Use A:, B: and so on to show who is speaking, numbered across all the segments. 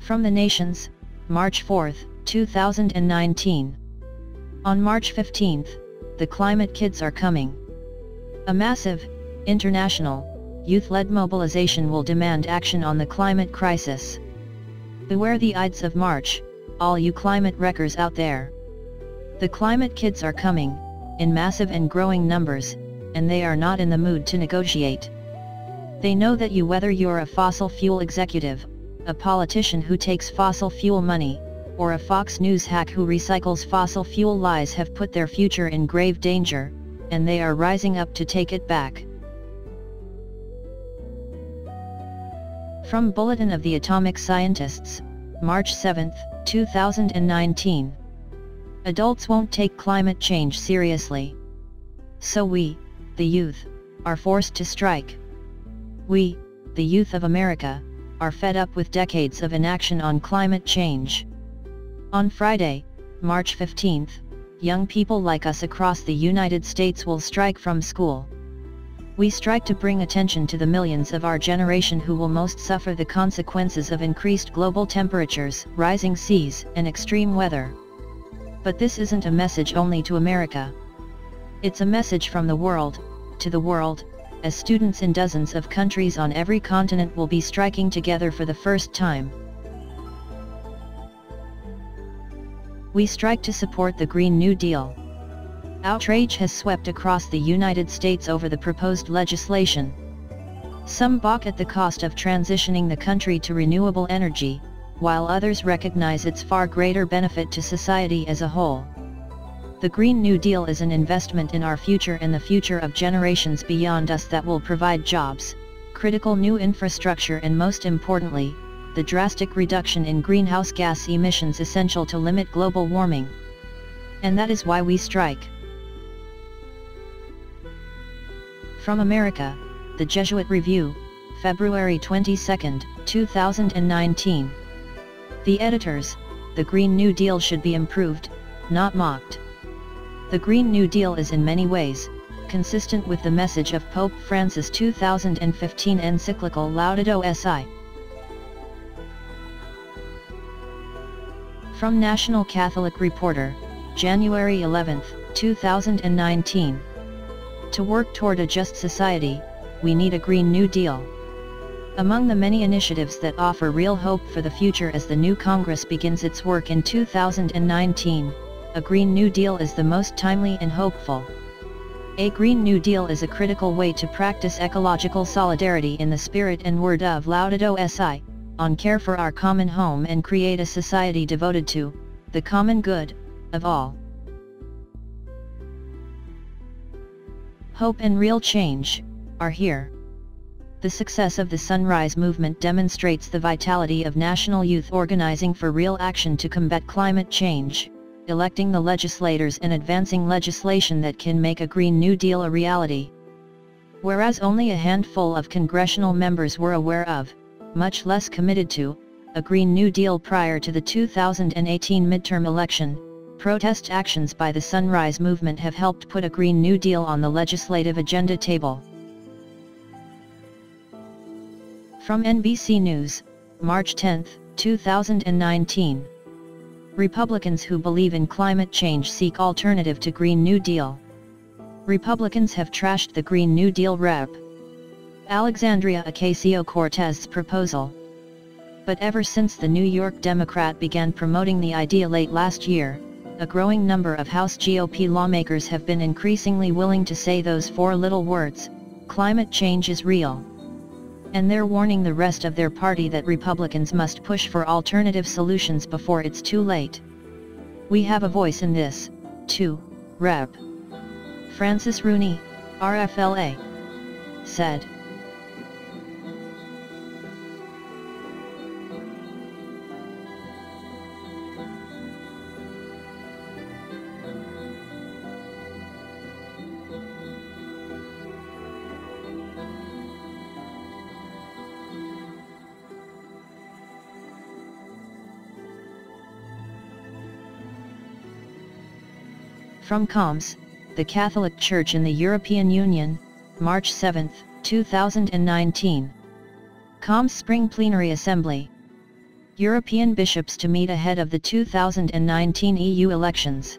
A: From the Nations, March 4, 2019. On March 15, the climate kids are coming. A massive, international, youth-led mobilization will demand action on the climate crisis. Beware the Ides of March, all you climate wreckers out there. The climate kids are coming, in massive and growing numbers, and they are not in the mood to negotiate. They know that whether you're a fossil fuel executive, a politician who takes fossil fuel money, or a Fox News hack who recycles fossil fuel lies, have put their future in grave danger, and they are rising up to take it back. From Bulletin of the Atomic Scientists, March 7, 2019. Adults won't take climate change seriously. So we, the youth, are forced to strike. We, the youth of America, are fed up with decades of inaction on climate change. On Friday, March 15, young people like us across the United States will strike from school. We strike to bring attention to the millions of our generation who will most suffer the consequences of increased global temperatures, rising seas, and extreme weather. But this isn't a message only to America. It's a message from the world, to the world, as students in dozens of countries on every continent will be striking together for the first time. We strike to support the Green New Deal. Outrage has swept across the United States over the proposed legislation. Some balk at the cost of transitioning the country to renewable energy, while others recognize its far greater benefit to society as a whole. The Green New Deal is an investment in our future and the future of generations beyond us that will provide jobs, critical new infrastructure, and most importantly, the drastic reduction in greenhouse gas emissions essential to limit global warming. And that is why we strike. From America, the Jesuit Review, February 22, 2019. The editors, the Green New Deal should be improved, not mocked. The Green New Deal is in many ways consistent with the message of Pope Francis' 2015 encyclical Laudato Si. From National Catholic Reporter, January 11, 2019. To work toward a just society, we need a Green New Deal. Among the many initiatives that offer real hope for the future as the new Congress begins its work in 2019, a Green New Deal is the most timely and hopeful. A Green New Deal is a critical way to practice ecological solidarity in the spirit and word of Laudato Si, on care for our common home, and create a society devoted to the common good of all. Hope and real change are here. The success of the Sunrise Movement demonstrates the vitality of national youth organizing for real action to combat climate change, electing the legislators and advancing legislation that can make a Green New Deal a reality. Whereas only a handful of congressional members were aware of, much less committed to, a Green New Deal prior to the 2018 midterm election, protest actions by the Sunrise Movement have helped put a Green New Deal on the legislative agenda table. From NBC News, March 10, 2019. Republicans who believe in climate change seek alternative to Green New Deal. Republicans have trashed the Green New Deal Rep. Alexandria Ocasio-Cortez's proposal. But ever since the New York Democrat began promoting the idea late last year, a growing number of House GOP lawmakers have been increasingly willing to say those four little words: climate change is real. And they're warning the rest of their party that Republicans must push for alternative solutions before it's too late. We have a voice in this, too, Rep. Francis Rooney, RFLA, said. From COMS, the Catholic Church in the European Union, March 7, 2019. COMS Spring Plenary Assembly. European bishops to meet ahead of the 2019 EU elections.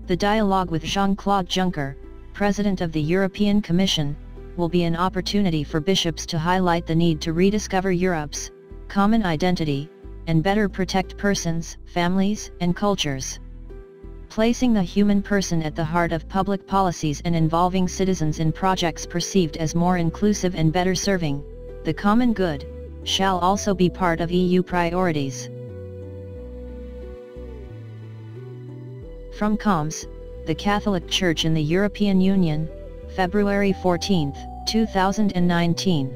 A: The dialogue with Jean-Claude Juncker, President of the European Commission, will be an opportunity for bishops to highlight the need to rediscover Europe's common identity, and better protect persons, families, and cultures. Placing the human person at the heart of public policies and involving citizens in projects perceived as more inclusive and better serving the common good, shall also be part of EU priorities. From COMS, the Catholic Church in the European Union, February 14, 2019.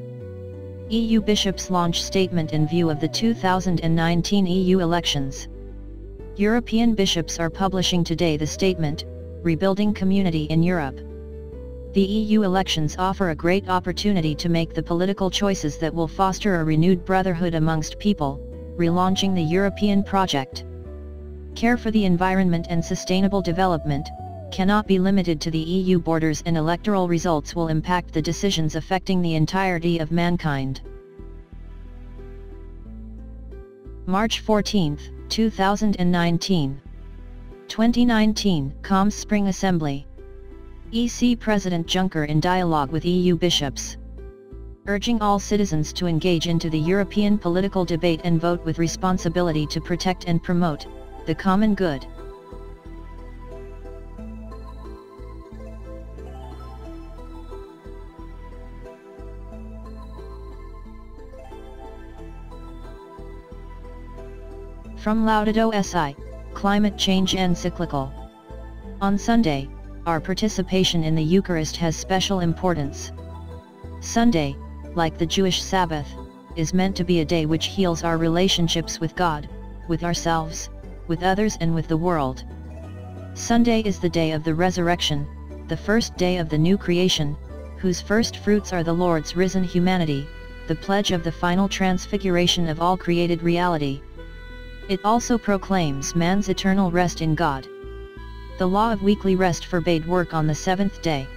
A: EU bishops launch statement in view of the 2019 EU elections. European bishops are publishing today the statement, Rebuilding Community in Europe. The EU elections offer a great opportunity to make the political choices that will foster a renewed brotherhood amongst people, relaunching the European project. Care for the environment and sustainable development cannot be limited to the EU borders, and electoral results will impact the decisions affecting the entirety of mankind. March 14, 2019. 2019 COMS Spring Assembly. EC President Juncker in dialogue with EU bishops. Urging all citizens to engage into the European political debate and vote with responsibility to protect and promote the common good. From Laudato Si, Climate Change Encyclical. On Sunday, our participation in the Eucharist has special importance. Sunday, like the Jewish Sabbath, is meant to be a day which heals our relationships with God, with ourselves, with others and with the world. Sunday is the day of the resurrection, the first day of the new creation, whose first fruits are the Lord's risen humanity, the pledge of the final transfiguration of all created reality. It also proclaims man's eternal rest in God. The law of weekly rest forbade work on the seventh day.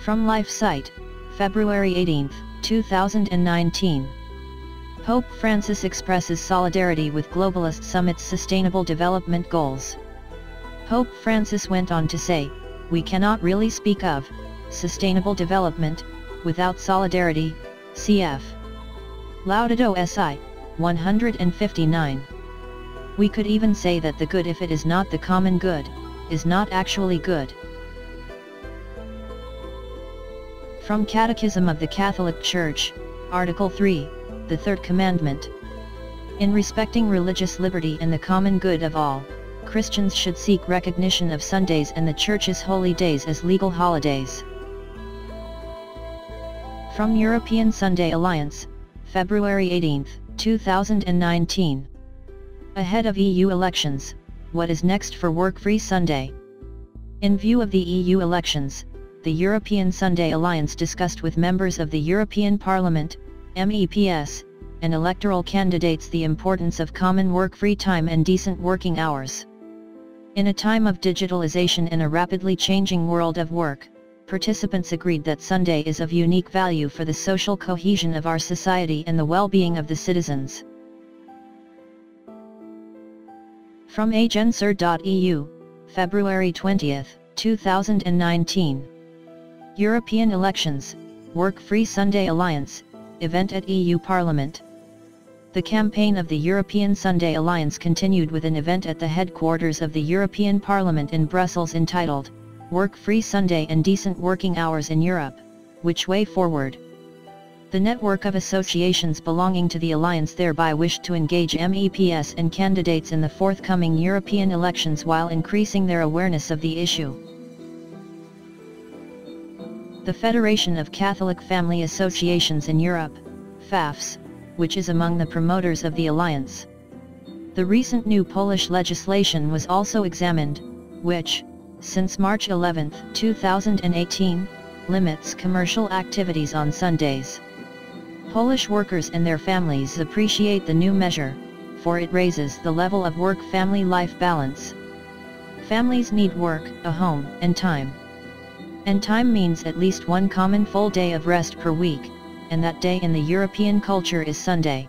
A: From LifeSite, February 18, 2019. Pope Francis expresses solidarity with Globalist Summit's Sustainable Development Goals. Pope Francis went on to say, "We cannot really speak of sustainable development without solidarity." Cf. Laudato Si, 159. We could even say that the good, if it is not the common good, is not actually good. From Catechism of the Catholic Church, Article 3, the Third Commandment. In respecting religious liberty and the common good of all, Christians should seek recognition of Sundays and the Church's holy days as legal holidays. From European Sunday Alliance, February 18, 2019. Ahead of EU elections, what is next for Work-Free Sunday? In view of the EU elections, the European Sunday Alliance discussed with members of the European Parliament, MEPs, and electoral candidates the importance of common work-free time and decent working hours. In a time of digitalization and a rapidly changing world of work, participants agreed that Sunday is of unique value for the social cohesion of our society and the well-being of the citizens. From agensur.eu, February 20, 2019. European Elections, Work-Free Sunday Alliance, event at EU Parliament. The campaign of the European Sunday Alliance continued with an event at the headquarters of the European Parliament in Brussels entitled, Work-Free Sunday and Decent Working Hours in Europe, Which Way Forward? The network of associations belonging to the Alliance thereby wished to engage MEPs and candidates in the forthcoming European elections while increasing their awareness of the issue. The Federation of Catholic Family Associations in Europe, FAFS, which is among the promoters of the Alliance. The recent new Polish legislation was also examined, which, since March 11, 2018, limits commercial activities on Sundays. Polish workers and their families appreciate the new measure, for it raises the level of work-family life balance. Families need work, a home, and time. And time means at least one common full day of rest per week, and that day in the European culture is Sunday.